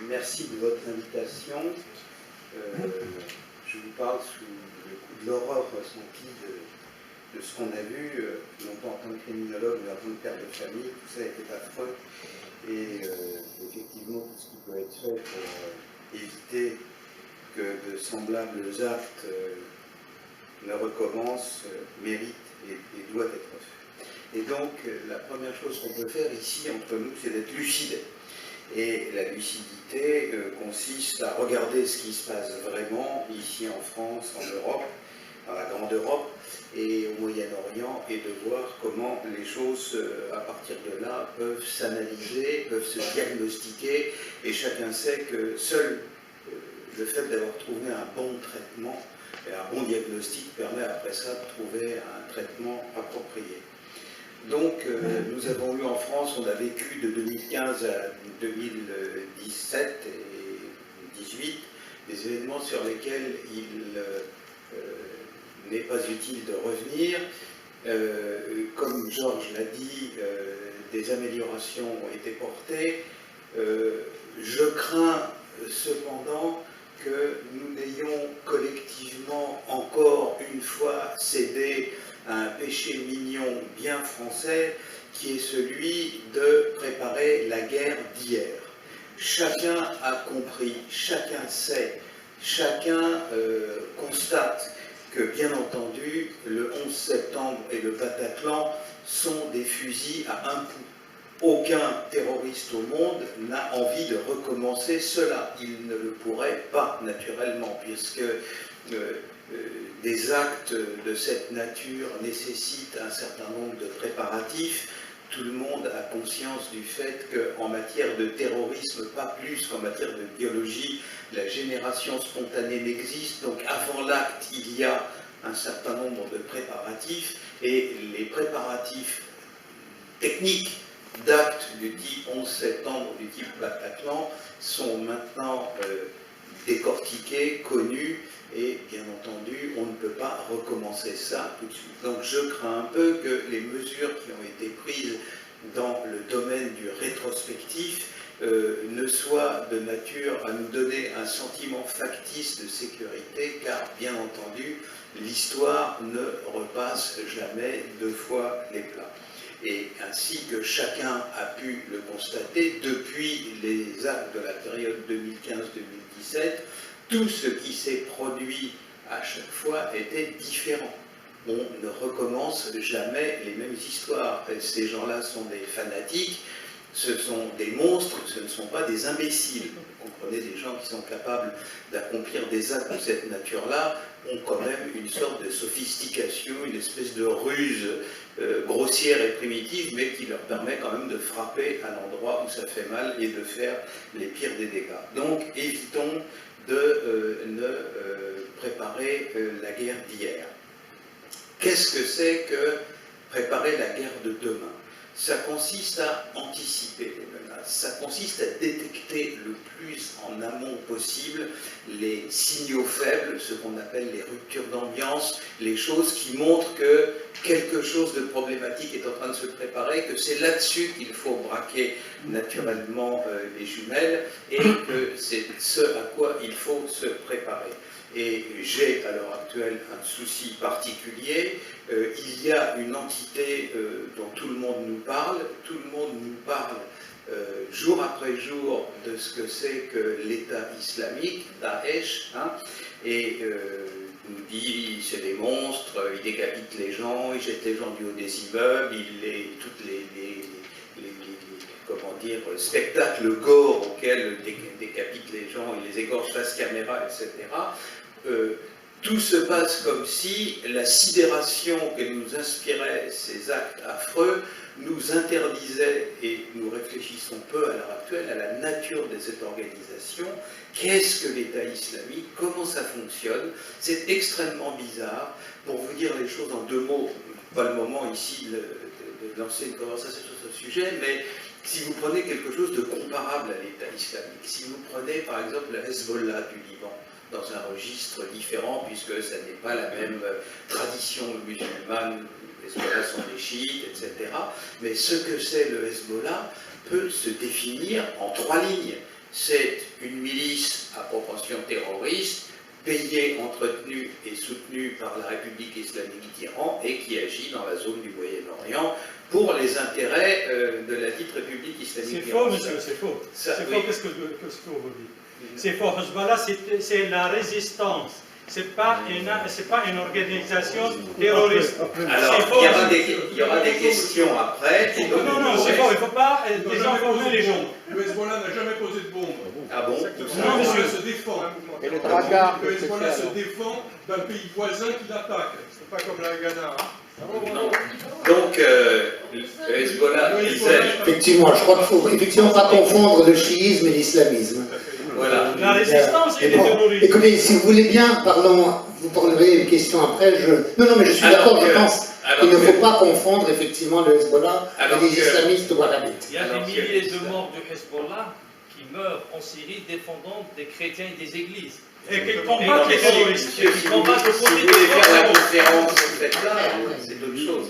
merci de votre invitation. Je vous parle sous le coup de l'horreur ressentie de ce qu'on a vu, non pas en tant que criminologue, mais en tant que père de famille. Tout ça était affreux. Et effectivement, tout ce qui peut être fait pour éviter que de semblables actes ne recommencent mérite et doit être fait. Et donc, la première chose qu'on peut faire ici, entre nous, c'est d'être lucide. Et la lucidité consiste à regarder ce qui se passe vraiment ici en France, en Europe, dans la grande Europe et au Moyen-Orient, et de voir comment les choses, à partir de là, peuvent s'analyser, peuvent se diagnostiquer, et chacun sait que seul le fait d'avoir trouvé un bon traitement et un bon diagnostic permet après ça de trouver un traitement approprié. Donc, nous avons eu en France, on a vécu de 2015 à 2017 et 2018, des événements sur lesquels il n'est pas utile de revenir. Comme Georges l'a dit, des améliorations ont été portées. Je crains cependant que nous n'ayons collectivement encore une fois cédé à un péché mignon bien français qui est celui de préparer la guerre d'hier. Chacun a compris, chacun sait, chacun constate que bien entendu le 11 septembre et le Bataclan sont des fusils à un coup. Aucun terroriste au monde n'a envie de recommencer cela. Il ne le pourrait pas, naturellement, puisque des actes de cette nature nécessitent un certain nombre de préparatifs. Tout le monde a conscience du fait qu'en matière de terrorisme, pas plus qu'en matière de biologie, la génération spontanée n'existe. Donc avant l'acte, il y a un certain nombre de préparatifs, et les préparatifs techniques d'actes du type 11 septembre, du type Bataclan, sont maintenant décortiqués, connus, et bien entendu, on ne peut pas recommencer ça tout de suite. Donc je crains un peu que les mesures qui ont été prises dans le domaine du rétrospectif ne soient de nature à nous donner un sentiment factice de sécurité, car bien entendu, l'histoire ne repasse jamais deux fois les plats. Et ainsi que chacun a pu le constater, depuis les actes de la période 2015-2017, tout ce qui s'est produit à chaque fois était différent. On ne recommence jamais les mêmes histoires. Ces gens-là sont des fanatiques, ce sont des monstres, ce ne sont pas des imbéciles. Vous comprenez, des gens qui sont capables d'accomplir des actes de cette nature-là ont quand même une sorte de sophistication, une espèce de ruse grossière et primitive, mais qui leur permet quand même de frapper à l'endroit où ça fait mal et de faire les pires des dégâts. Donc évitons de ne préparer la guerre d'hier. Qu'est-ce que c'est que préparer la guerre de demain? Ça consiste à anticiper les menaces, ça consiste à détecter le plus en amont possible les signaux faibles, ce qu'on appelle les ruptures d'ambiance, les choses qui montrent que quelque chose de problématique est en train de se préparer, que c'est là-dessus qu'il faut braquer naturellement les jumelles, et que c'est ce à quoi il faut se préparer. Et j'ai à l'heure actuelle un souci particulier. Il y a une entité dont tout le monde nous parle, jour après jour de ce que c'est que l'État islamique, Daesh, et nous dit c'est des monstres, ils décapitent les gens, ils jettent les gens du haut des immeubles, toutes comment dire, spectacles gore auxquels décapitent les gens, ils les égorgent face caméra, etc. Tout se passe comme si la sidération que nous inspiraient ces actes affreux nous interdisait, et nous réfléchissons peu à l'heure actuelle à la nature de cette organisation. Qu'est-ce que l'État islamique? Comment ça fonctionne? C'est extrêmement bizarre. Pour vous dire les choses en deux mots, pas le moment ici de lancer une conversation sur ce sujet, mais si vous prenez quelque chose de comparable à l'État islamique, si vous prenez par exemple le Hezbollah du Liban, dans un registre différent, puisque ça n'est pas la même tradition musulmane, les Hezbollah sont des chiites, etc. Mais ce que c'est le Hezbollah peut se définir en trois lignes. c'est une milice à propension terroriste, payée, entretenue et soutenue par la République islamique d'Iran et qui agit dans la zone du Moyen-Orient pour les intérêts de la dite République islamique d'Iran. C'est faux, monsieur, c'est faux. C'est oui. faux, qu'est-ce que vous dites? C'est faux. Hezbollah, c'est la résistance. C'est pas une organisation terroriste. Alors, faux, il y aura des questions après. Non, c'est faux, il ne faut pas désinformer les gens. Le Hezbollah n'a jamais posé de bombe. Ah bon? Non, monsieur. Se défend. Et le tracas, Le Hezbollah se défend d'un pays voisin qui l'attaque. c'est pas comme la Ghana. Non. Donc, le Hezbollah, Effectivement, je crois qu'il faut effectivement pas confondre le chiisme et l'islamisme. voilà. La résistance et les Bon, terroristes. écoutez, si vous voulez bien, vous parlerez une question après. Non, mais je suis d'accord, je pense qu'il ne faut pas confondre effectivement le Hezbollah et les islamistes wahhabites. Il y a des milliers de morts du Hezbollah qui meurent en Syrie défendant des chrétiens et des églises. Et qui combattent les terroristes. Si vous voulez faire la conférence, faites-là, c'est autre chose.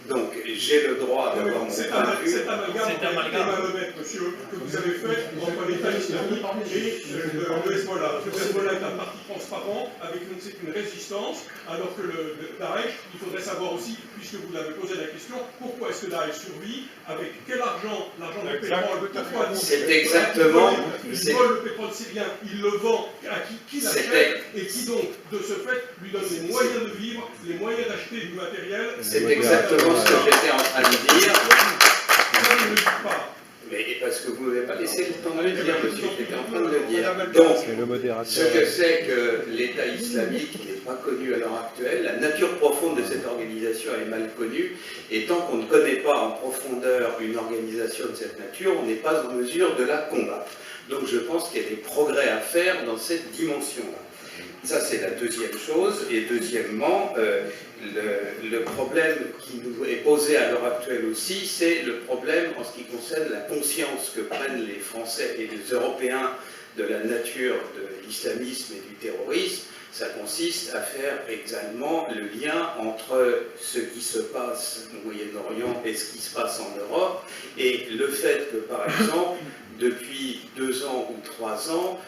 Donc, j'ai le droit d'avoir mon Cet point de vue. amalgame malhonnête, monsieur, que vous avez fait entre l'État islamique et le Hezbollah. Le Hezbollah est un parti transparent avec une résistance, alors que le Daesh, il faudrait savoir aussi, puisque vous l'avez posé la question, pourquoi est-ce que Daesh survit, avec quel argent, l'argent du pétrole, C'est exactement. Il vole le pétrole syrien, il le vend à qui l'achète, et qui donc, de ce fait, lui donne les moyens de vivre, les moyens d'acheter du matériel. C'est exactement ce que j'étais en train de dire. Ça ne le dit pas. Mais parce que vous ne m'avez pas laissé le temps de le dire, monsieur, j'étais en train de le dire. Donc, ce que c'est que l'État islamique n'est pas connu à l'heure actuelle, la nature profonde de cette organisation est mal connue, et tant qu'on ne connaît pas en profondeur une organisation de cette nature, on n'est pas en mesure de la combattre. Donc je pense qu'il y a des progrès à faire dans cette dimension-là. Ça, c'est la deuxième chose. Et deuxièmement, le problème qui nous est posé à l'heure actuelle aussi, c'est le problème en ce qui concerne la conscience que prennent les Français et les Européens de la nature de l'islamisme et du terrorisme. Ça consiste à faire exactement le lien entre ce qui se passe au Moyen-Orient et ce qui se passe en Europe, et le fait que, par exemple, depuis 2 ans ou 3 ans,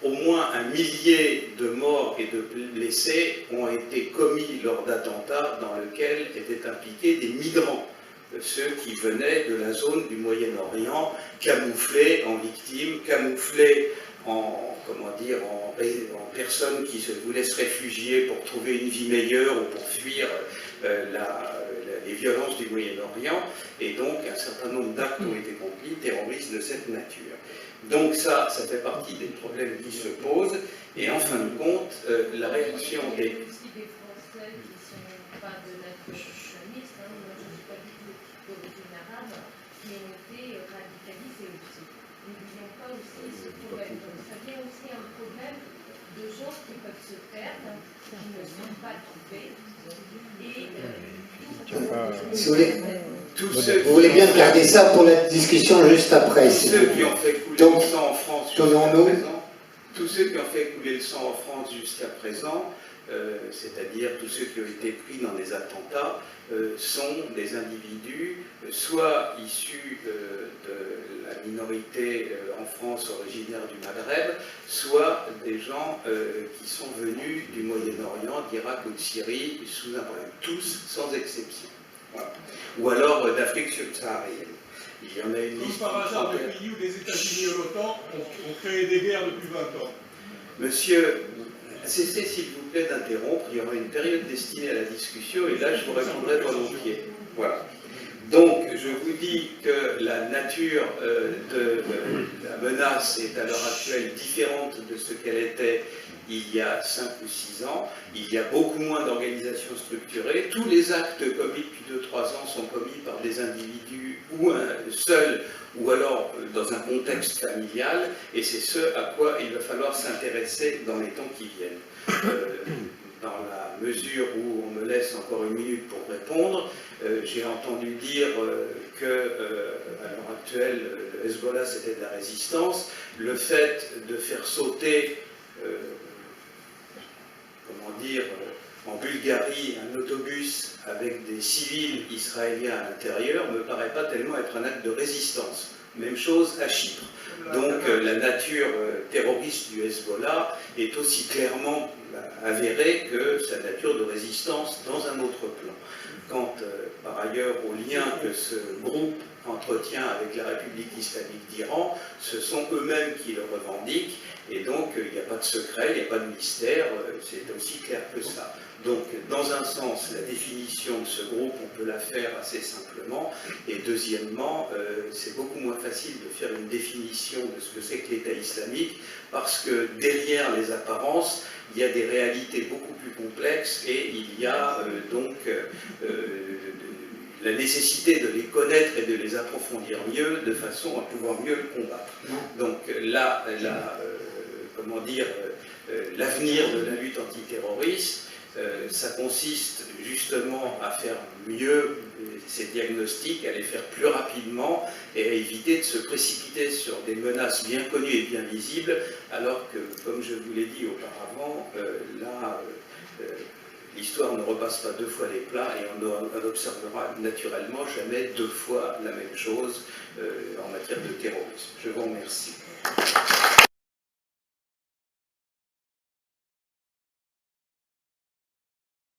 au moins 1 millier de morts et de blessés ont été commis lors d'attentats dans lesquels étaient impliqués des migrants, ceux qui venaient de la zone du Moyen-Orient, camouflés en victimes, camouflés en personnes qui voulaient se réfugier pour trouver une vie meilleure ou pour fuir les violences du Moyen-Orient, et donc un certain nombre d'actes ont été accomplis, terroristes de cette nature. Donc ça fait partie des problèmes qui se posent, et en fin de compte, la réaction est... Il y a aussi des Français qui ne sont pas de nature islamiste, moi je ne suis pas du tout d'origine arabe, qui ont été radicalisés aussi. N'oublions pas aussi ce problème. Donc ça vient aussi un problème de gens qui peuvent se perdre, qui ne sont pas trouvés, et Si vous voulez, vous voulez bien garder ça pour la discussion juste après. Tous ceux qui ont fait couler le sang en France jusqu'à présent, tous ceux qui ont fait couler le sang en France jusqu'à présent, c'est-à-dire tous ceux qui ont été pris dans des attentats, sont des individus soit issus de la minorité en France originaire du Maghreb, soit des gens qui sont venus du Moyen-Orient, d'Irak ou de Syrie, sous un problème. Tous, sans exception. Voilà. Ou alors d'Afrique subsaharienne. Il y en a une liste. Comme par hasard, des pays où les États-Unis et l'OTAN ont créé des guerres depuis 20 ans. Monsieur, cessez s'il vous plaît d'interrompre, il y aura une période destinée à la discussion et là je vous répondrai volontiers. Voilà. Donc je vous dis que la nature de la menace est à l'heure actuelle différente de ce qu'elle était il y a 5 ou 6 ans. Il y a beaucoup moins d'organisations structurées. Tous les actes commis depuis 2-3 ans sont commis par des individus ou seuls ou alors dans un contexte familial, et c'est ce à quoi il va falloir s'intéresser dans les temps qui viennent. Dans la mesure où on me laisse encore 1 minute pour répondre, j'ai entendu dire que à l'heure actuelle, le Hezbollah c'était de la résistance. Le fait de faire sauter, en Bulgarie, un autobus avec des civils israéliens à l'intérieur ne me paraît pas tellement être un acte de résistance. Même chose à Chypre. Donc la nature terroriste du Hezbollah est aussi clairement avérée que sa nature de résistance dans un autre plan. Quant par ailleurs au lien que ce groupe entretient avec la République islamique d'Iran, ce sont eux-mêmes qui le revendiquent, et donc il n'y a pas de secret, il n'y a pas de mystère, c'est aussi clair que ça. Donc, dans un sens, la définition de ce groupe, on peut la faire assez simplement, et deuxièmement, c'est beaucoup moins facile de faire une définition de ce que c'est que l'État islamique, parce que derrière les apparences, il y a des réalités beaucoup plus complexes, et il y a donc la nécessité de les connaître et de les approfondir mieux, de façon à pouvoir mieux le combattre. Donc là, comment dire, l'avenir de la lutte antiterroriste, ça consiste justement à faire mieux ces diagnostics, à les faire plus rapidement et à éviter de se précipiter sur des menaces bien connues et bien visibles, alors que, comme je vous l'ai dit auparavant, là, l'histoire ne repasse pas deux fois les plats et on n'observera naturellement jamais deux fois la même chose en matière de terrorisme. Je vous remercie.